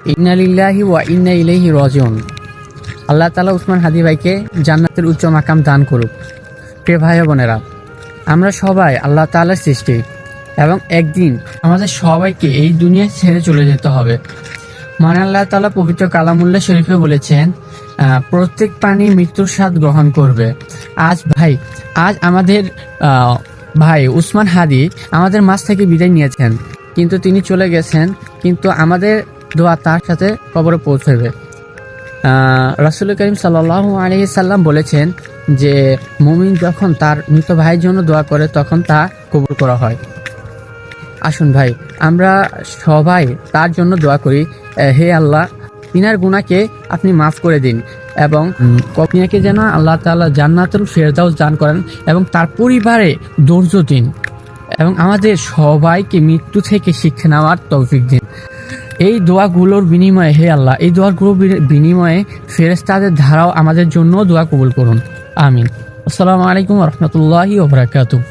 ইন্না লিল্লাহি ওয়া ইন্না ইলাইহি রাজিউন। আল্লাহ তাআলা উসমান হাদি ভাইকে জান্নাতের উচ্চ মাকাম দান করুক। প্রিয় ভাই বোনেরা, আমরা সবাই আল্লাহ তাআলার সৃষ্টি এবং একদিন আমাদের সবাইকে এই দুনিয়া ছেড়ে চলে যেতে হবে। মহান আল্লাহ তাআলা পবিত্র কালামুল্লাহ শরীফে বলেছেন, প্রত্যেক প্রাণী মৃত্যুর স্বাদ গ্রহণ করবে। আজ আমাদের ভাই উসমান হাদি আমাদের মাঝ থেকে বিদায় নিয়েছেন, কিন্তু তিনি চলে গেছেন, কিন্তু আমাদের দোয়া তার সাথে কবরে পৌঁছবে। রাসূল করিম সাল্লাল্লাহু আলাইহি সাল্লাম বলেছেন যে মুমিন যখন তার মৃত ভাইয়ের জন্য দোয়া করে তখন তা কবুল করা হয়। আসুন ভাই, আমরা সবাই তার জন্য দোয়া করি, হে আল্লাহ, তিনার গুনাহকে আপনি মাফ করে দিন এবং তিনাকে যেন আল্লাহ তাআলা জান্নাতুল ফেরদাউস দান করেন এবং তার পরিবারে ধৈর্য দিন এবং আমাদের সবাইকে মৃত্যু থেকে শিক্ষা নেওয়ার তৌফিক দিন। এই দোয়াগুলোর বিনিময়ে, হে আল্লাহ, এই দোয়াগুলোর বিনিময়ে ফেরেশতাদের ধারাও আমাদের জন্য দোয়া কবুল করুন। আমিন। আসসালামু আলাইকুম ওয়া রাহমাতুল্লাহি ওয়া বারাকাতুহু।